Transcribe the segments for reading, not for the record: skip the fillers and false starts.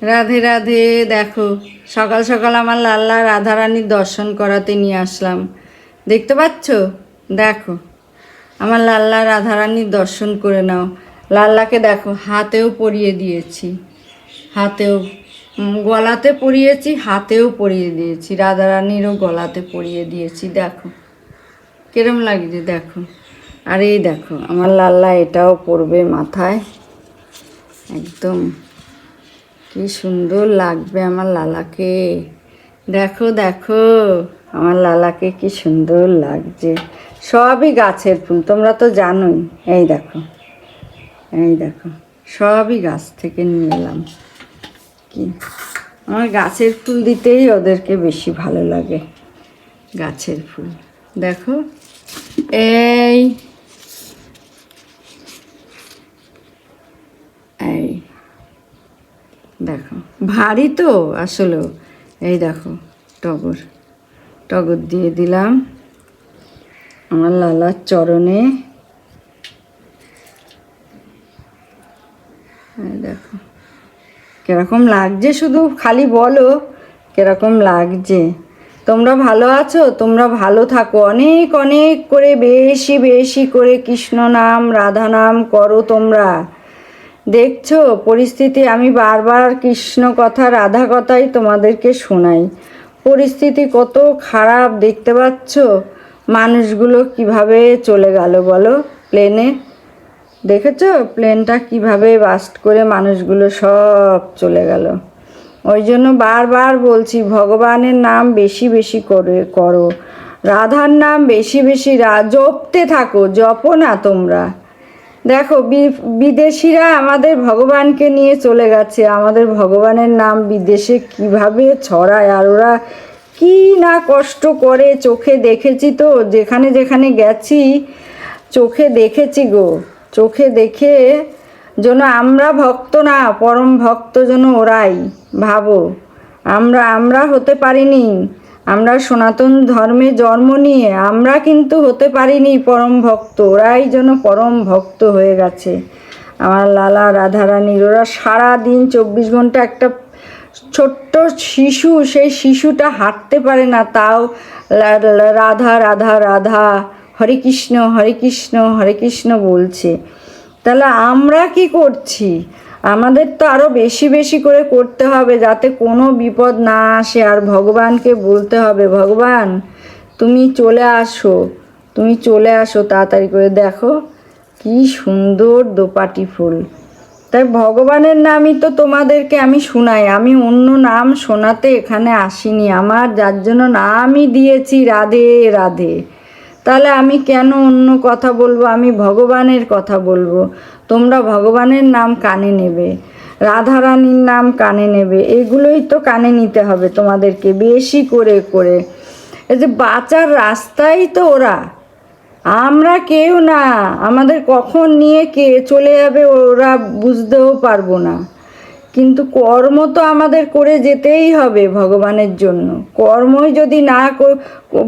রাধে রাধে। দেখো, সকাল সকাল আমার লাল্লা রাধারানীর দর্শন করাতে নিয়ে আসলাম। দেখতে পাচ্ছ? দেখো, আমার লাল্লা রাধারানীর দর্শন করে নাও। লাল্লাকে দেখো, হাতেও পরিয়ে দিয়েছি, হাতেও গলাতে পরিয়েছি, হাতেও পরিয়ে দিয়েছি, রাধারানীরও গলাতে পরিয়ে দিয়েছি। দেখো কিরম লাগছে, দেখো। আর এই দেখো, আমার লাল্লা এটাও পরবে মাথায়। একদম কি সুন্দর লাগবে আমার লালাকে। দেখো দেখো, আমার লালাকে কি সুন্দর লাগছে। সবই গাছের ফুল, তোমরা তো জানোই। এই দেখো, এই দেখো, সবই গাছ থেকে নিয়ে এলাম। কি আমার গাছের ফুল দিতেই ওদেরকে বেশি ভালো লাগে। গাছের ফুল দেখো, এই এই দেখো, ভারী তো আসলেও। এই দেখো, টগর, টগর দিয়ে দিলাম আমার লালার চরণে। দেখো কিরকম লাগছে, শুধু খালি বলো কিরকম লাগছে। তোমরা ভালো আছো? তোমরা ভালো থাকো, অনেক অনেক করে বেশি বেশি করে কৃষ্ণ নাম রাধা নাম করো তোমরা। দেখছো পরিস্থিতি, আমি বারবার কৃষ্ণ কথা রাধা কথাই তোমাদেরকে শোনাই। পরিস্থিতি কত খারাপ দেখতে পাচ্ছ। মানুষগুলো কিভাবে চলে গেল বলো প্লেনে? দেখেছো প্লেনটা কিভাবে বাস্ট করে মানুষগুলো সব চলে গেল। ওই জন্য বারবার বলছি, ভগবানের নাম বেশি বেশি করে করো, রাধার নাম বেশি বেশি জপতে থাকো। জপো না তোমরা। দেখো বিদেশিরা আমাদের ভগবানকে নিয়ে চলে গেছে, আমাদের ভগবানের নাম বিদেশে কিভাবে ছড়ায়, আর ওরা কি না কষ্ট করে চোখে দেখেছি তো, যেখানে যেখানে গেছি চোখে দেখেছি গো। চোখে দেখে যেন আমরা ভক্ত না, পরম ভক্ত যেন ওরাই। ভাবো, আমরা হতে পারিনি, আমরা সনাতন ধর্মে জন্ম নিয়ে আমরা কিন্তু হতে পারিনি পরম ভক্ত, ওরাই যেন পরম ভক্ত হয়ে গেছে। আমার লালা রাধারানীর, ওরা সারাদিন 24 ঘন্টা, একটা ছোট্ট শিশু, সেই শিশুটা হাঁটতে পারে না, তাও রাধা রাধা রাধা, হরে কৃষ্ণ হরে কৃষ্ণ হরে কৃষ্ণ বলছে। তাহলে আমরা কি করছি? আমাদের তো আরও বেশি বেশি করে করতে হবে, যাতে কোনো বিপদ না আসে। আর ভগবানকে বলতে হবে, ভগবান তুমি চলে আসো, তুমি চলে আসো তাড়াতাড়ি করে। দেখো কি সুন্দর দোপাটি ফুল। তাই ভগবানের নামই তো তোমাদেরকে আমি শোনাই, আমি অন্য নাম শোনাতে এখানে আসিনি। আমার যার জন্য নামই দিয়েছি রাধে রাধে, তাহলে আমি কেন অন্য কথা বলবো? আমি ভগবানের কথা বলবো। তোমরা ভগবানের নাম কানে নেবে, রাধারানীর নাম কানে নেবে, এগুলোই তো কানে নিতে হবে তোমাদেরকে বেশি করে করে। এই যে বাঁচার রাস্তাই তো ওরা, আমরা কেউ না। আমাদের কখন নিয়ে কে চলে যাবে ওরা বুঝতেও পারবো না। কিন্তু কর্ম তো আমাদের করে যেতেই হবে ভগবানের জন্য। কর্মই যদি না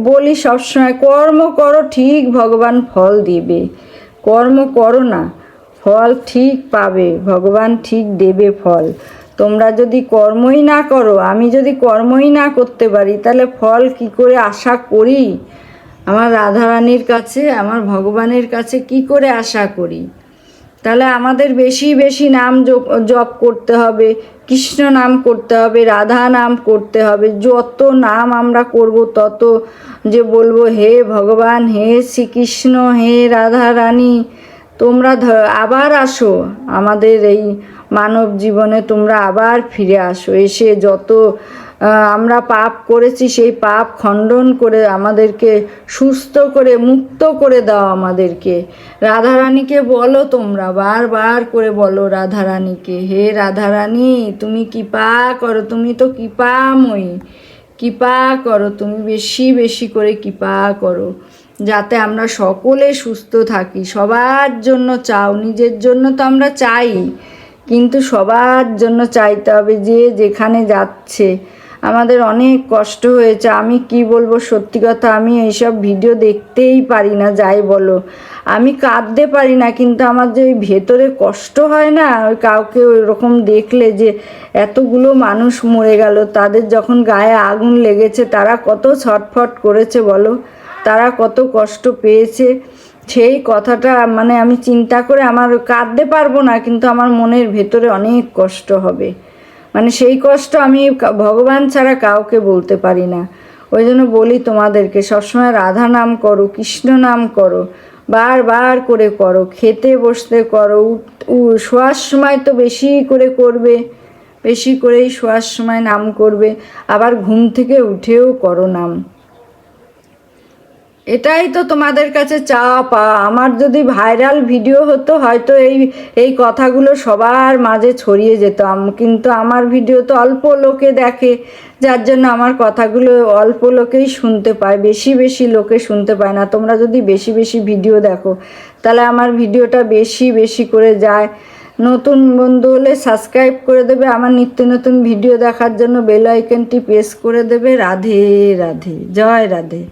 বলি সবসময়, কর্ম করো ঠিক ভগবান ফল দিবে। কর্ম করো না, ফল ঠিক পাবে, ভগবান ঠিক দেবে ফল। তোমরা যদি কর্মই না করো, আমি যদি কর্মই না করতে পারি, তাহলে ফল কি করে আশা করি? আমার রাধারানীর কাছে, আমার ভগবানের কাছে কি করে আশা করি? তাহলে আমাদের বেশি বেশি নাম জপ করতে হবে, কৃষ্ণ নাম করতে হবে, রাধা নাম করতে হবে। যত নাম আমরা করব তত যে বলবো, হে ভগবান, হে শ্রীকৃষ্ণ, হে রাধা রানী, তোমরা আবার আসো আমাদের এই মানব জীবনে, তোমরা আবার ফিরে আসো। এসে যত আমরা পাপ করেছি সেই পাপ খণ্ডন করে আমাদেরকে সুস্থ করে মুক্ত করে দাও আমাদেরকে। রাধারানীকে বলো, তোমরা বারবার করে বলো রাধারানীকে, হে রাধারানী তুমি কৃপা করো, তুমি তো কৃপাময়ী, কৃপা করো, তুমি বেশি বেশি করে কৃপা করো, যাতে আমরা সকলে সুস্থ থাকি। সবার জন্য চাও, নিজের জন্য তো আমরা চাই, কিন্তু সবার জন্য চাইতে হবে, যে যেখানে যাচ্ছে। আমাদের অনেক কষ্ট হয়েছে। আমি কি বলবো, সত্যি কথা, আমি এইসব ভিডিও দেখতেই পারি না, যাই বলো। আমি কাঁদতে পারি না, কিন্তু আমার যে ওই ভেতরে কষ্ট হয় না, ওই কাউকে ওইরকম দেখলে যে এতগুলো মানুষ মরে গেল, তাদের যখন গায়ে আগুন লেগেছে তারা কত ছটফট করেছে বলো, তারা কত কষ্ট পেয়েছে, সেই কথাটা মানে আমি চিন্তা করে আমার কাঁদতে পারবো না, কিন্তু আমার মনের ভেতরে অনেক কষ্ট হবে। মানে সেই কষ্ট আমি ভগবান ছাড়া কাউকে বলতে পারি না। ওই জন্য বলি তোমাদেরকে, সবসময় রাধা নাম করো, কৃষ্ণ নাম করো, বারবার করে করো, খেতে বসতে করো, শোয়ার সময় তো বেশি করে করবে, বেশি করেই শোয়ার সময় নাম করবে, আবার ঘুম থেকে উঠেও করো নাম। এটাই তো তোমাদের কাছে চাওয়া পাওয়া। আমার যদি ভাইরাল ভিডিও হতো, হয়তো এই কথাগুলো সবার মাঝে ছড়িয়ে যেতাম, কিন্তু আমার ভিডিও তো অল্প লোকে দেখে, যার জন্য আমার কথাগুলো অল্প লোকেই শুনতে পায়, বেশি বেশি লোকে শুনতে পায় না। তোমরা যদি বেশি বেশি ভিডিও দেখো, তাহলে আমার ভিডিওটা বেশি বেশি করে যায়। নতুন বন্ধু হলে সাবস্ক্রাইব করে দেবে, আমার নিত্য নতুন ভিডিও দেখার জন্য বেল আইকনটি প্রেস করে দেবে। রাধে রাধে, জয় রাধে।